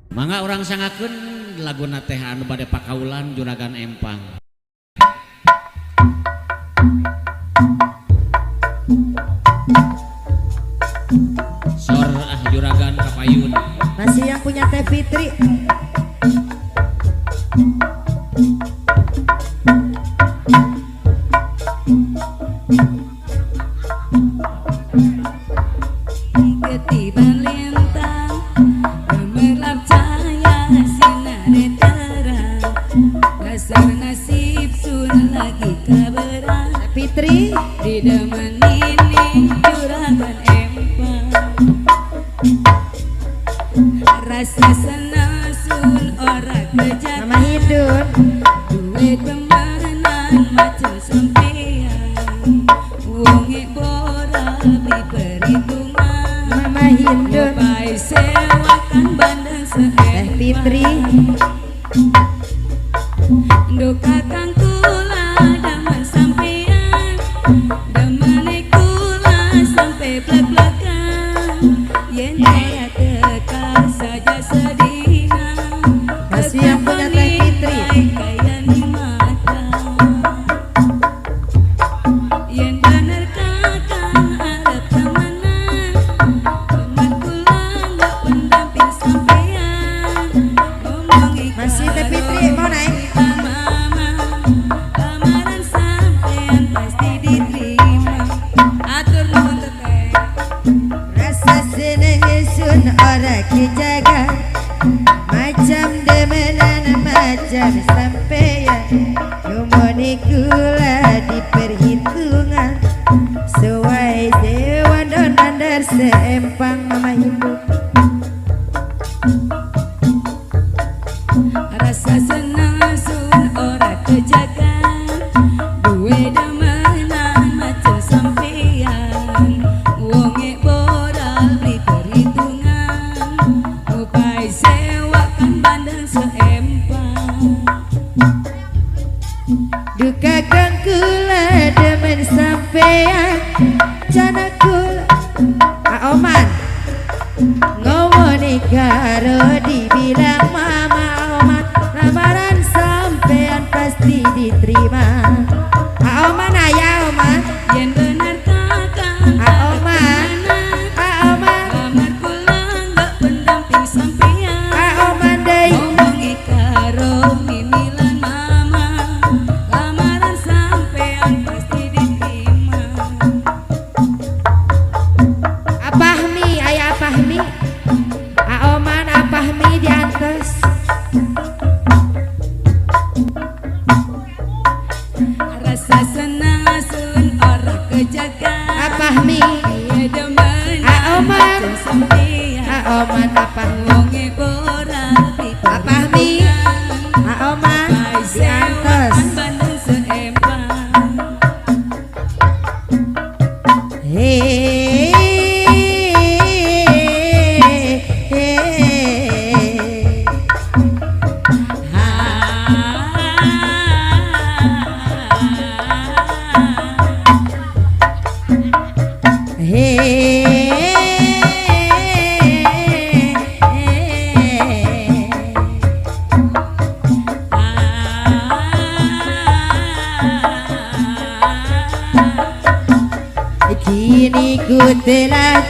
Mangga orang sangakeun laguna teh anu bade pakaulan Juragan Empang. Sor Juragan Kapayun. Masih yang punya Teh Fitri. Ketiban lintang gemerlap cahaya sinare terang, dasar nasib sun lagi kaberang. Teh Fitri Didemenin Juragan Empang, rasa senang sun ora kejagaan. Mama Hidun. Duit temenan macam sampean, wonge boral beli perhitungan. Mama Hidun. Baik sewakan bandeng Teh Fitri. Duka kang kula daman sampean, damane kula sampai blak-blakan. Yen ora teka saja sedina, Masih yang punya Teh Fitri. kaya ni mata. Yen bener kakang arep temenan, teman kula nggak pendamping sampean. Ngomongi Masih Teh Fitri mau naik. mama, lamaran sampean pasti diterima. Atur nuhun teteh. Rasa seneng sun ora kejaga, macam demenan macam sampeyan. Numoni kula di perhitungan, sesuai dewan don bandar seempang. Mama Hidun. Rasa senang sun ora kejaga, duwe demenan macam sampean. Wonge boral beli perhitungan, upai sewakan bandeng seempang. Duka kang kula demen sampean, cana kula Oman ngomoni karo dibilang mama Oman, lamaran sampean pasti diterima. Oman ayah Oman. Yen bener kakang Oman. Oman. lamar kula nggak pendamping sampean. Oman deh. Ngomongi karo mimilan mama, lamaran sampean pasti diterima. Apahmi ayah Apahmi. Oman Apahmi diantos. Rasa senang sun ora kejaga, Apahmi. iya demen Oman. macam sampean. Oman Apahmi. Wonge boral di Apahmi. Oman diantos. sewakan bandeng seempang. Hey, kini ku telah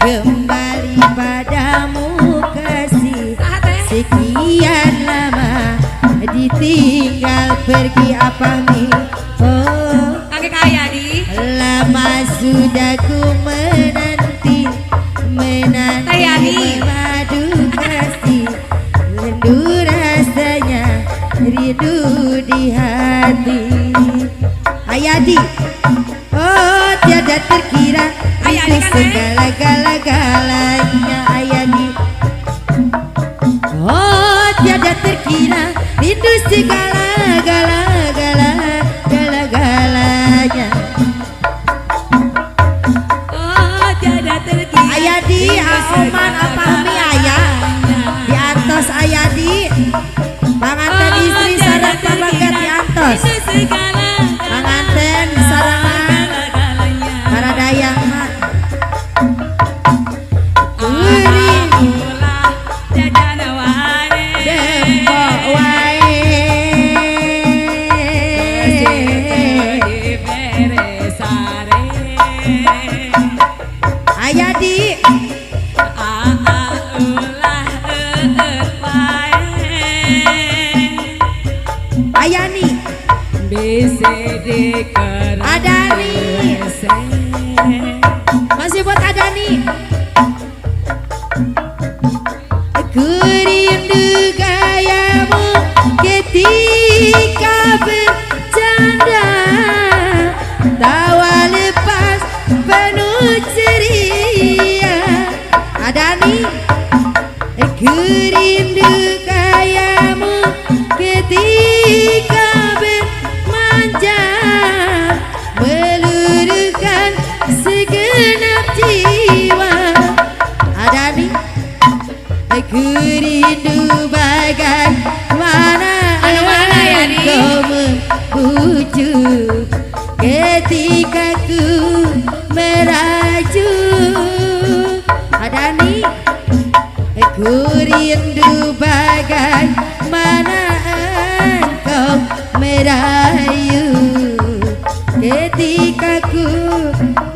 kembali padamu kasih. Sekian lama ditinggal pergi Apahmi. Oh, Kakek kaya di lama sudah ku menanti Teh Yani. memadu kasih. Rindu rasanya, rindu di hati. Ayadi, oh tiada terkira Ayadi itu kan, segala-galanya Ayadi. Oh tiada terkira rindu segala-galanya. oh tiada terkira. Ayadi, Oman Apahmi ayah di atas Ayadi. Panganten istri sareng pamangkat di atas. Itu segala Panganten Adani. Masih buat Adani. Aku rindu gayamu ketika bercanda, tawa lepas penuh ceria. Adani. Aku rindu gayamu ketika bermanja, meluluhkan segenap jiwa. Adani. Aku rindu bagaimana engkau membujuk ketika ku merajuk. Adani. Aku rindu bagaimana engkau merayu ketika ku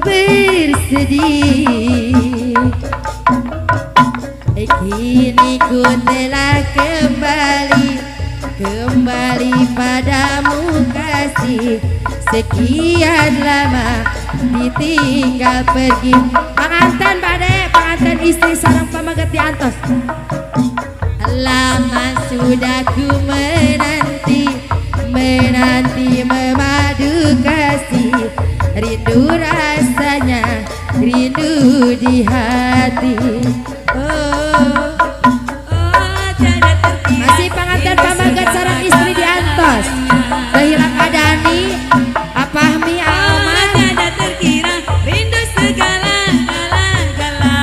bersedih. Kini ku telah kembali padamu kasih, sekian lama ditinggal pergi. Pengantin bade, pengantin istri sarang pamagat di Antos. Lama sudah ku menanti memadu kasih, rindu rasanya, rindu di hati. Masih pengantin pamagat sarang istri di Antos. Kehilang Adani, Apahmi Alman. Tiada terkira rindu segala gala.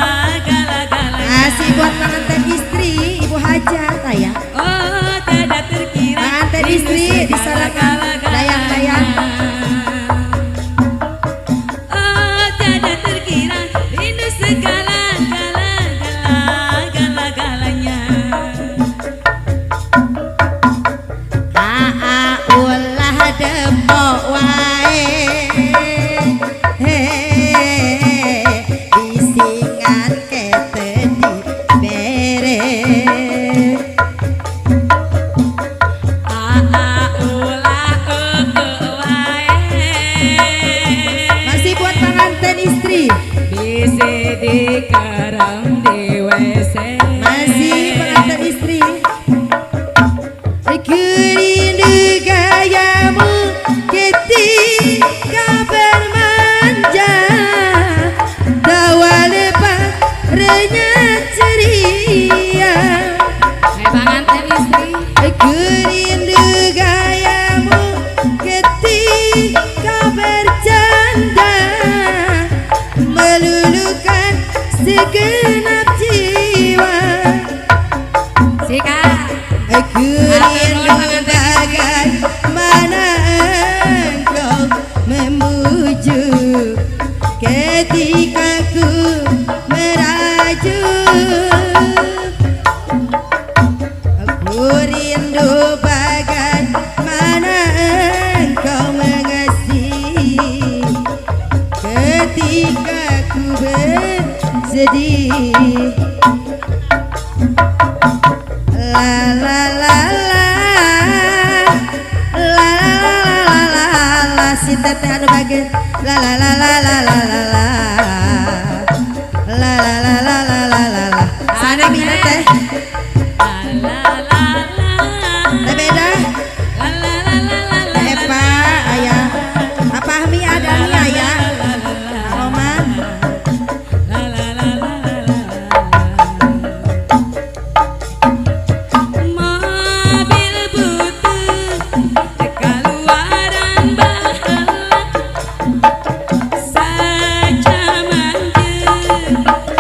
Masih buat pengantin istri Ibu Hajat ya. Oh, tiada terkira Pengantin istri diserahkan dayang-dayang. Oh, tiada terkira rindu segala galanya. Ulah demok wae bisingan kete di bere. Ulah wae. Masih buat pengantin istri. Bisi dikarang di WC. Masih pengantin istri. Aku rindu gayamu ketika bermanja, tawa lepas renyah ceria. Hai pengantin istri. Aku rindu gayamu ketika bercanda, meluluhkan segenap jiwa. Sika. Aku rindu bagaimana engkau membujuk ketika ku merajuk. Aku rindu bagaimana engkau mengasihi ketika ku bersedih. La la la la la la si teteh anu bageun la la la la la la la la la la la la la la la sana mina teh teh beda Epa aya apa mi ada mi aya Roman. Mobil butut keluaran bahala, saja manjur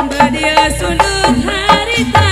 bedia sundut harita.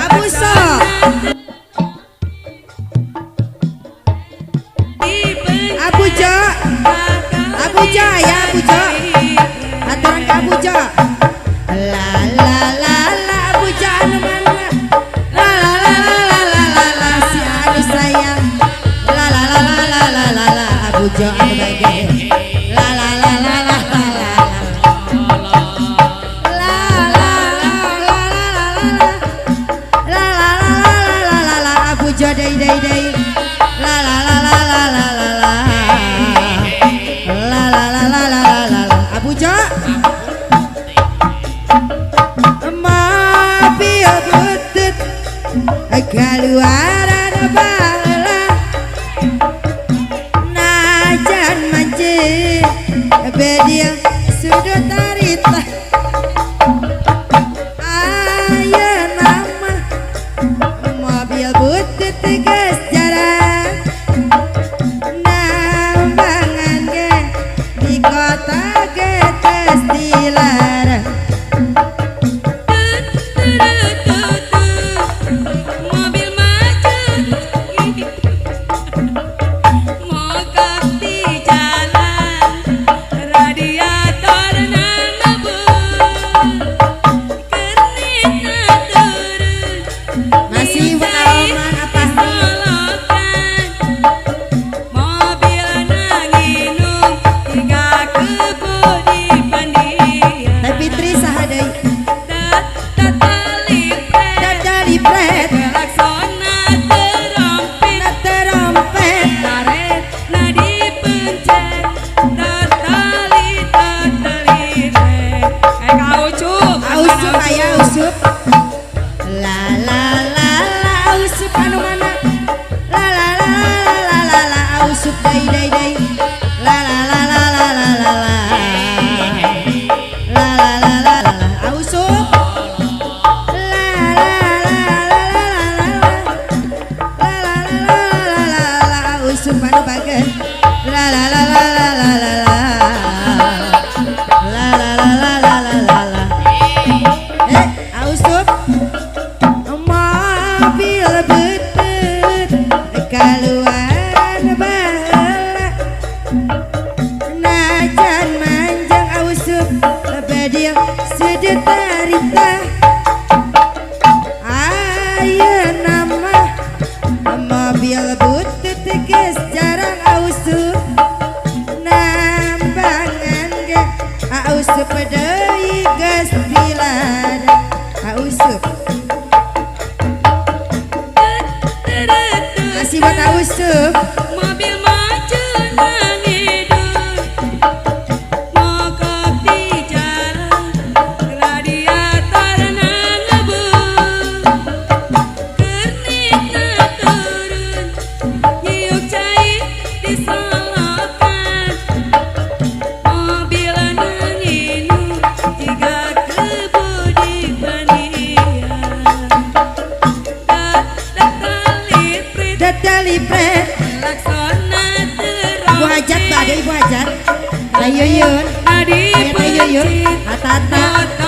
Abu So Abu Jo Abu Jo ya Abu Jo aturan ke Abu Jo la la la la Abu Jo anu mana la la la la la la la si anu sayang la la la la la la la la Abu Jo anu bage la la la la la la la Abu Jo dai dai dai la la la la la la la la la la la la la la Abu Jo mobil butut keluaran bala najan manjing bedil sudut tarita ayo nama mobil butut geus jarang nambangan ge di kota ge tes dilarang mobil maju mogok di jalan radiator nangebut kernet turun masih pengalaman apa mobil nanginung hingga kebun di pandian tapi Tri saha deui dadali pret laksana terompet terompet taret nadi pencet tatali kaucup ausup aya ausup la la la la ausup anu mana la la la la la la ausup dai dai dai la la la la la la la la la la la la la ausup la la la la la la la la la ausup anu bageun la la la la la la la la la la la la la la la ausup mobil butut keluaran bala najan manjang ausup bedil sudut tarita ayo nama mobil butut geus jarang ausup nambangan ge ausup deui geus dilarang ausup masih buat ausup mobil maju nangidul mogok di jalan radiator nangebut kernet turun nyiuk cair disolokan mobil nanginung jika kebun di pandian dadali pret laksana ibu hajat terompet badai ibu hajat ayo yun nadi ayo yun pencet atata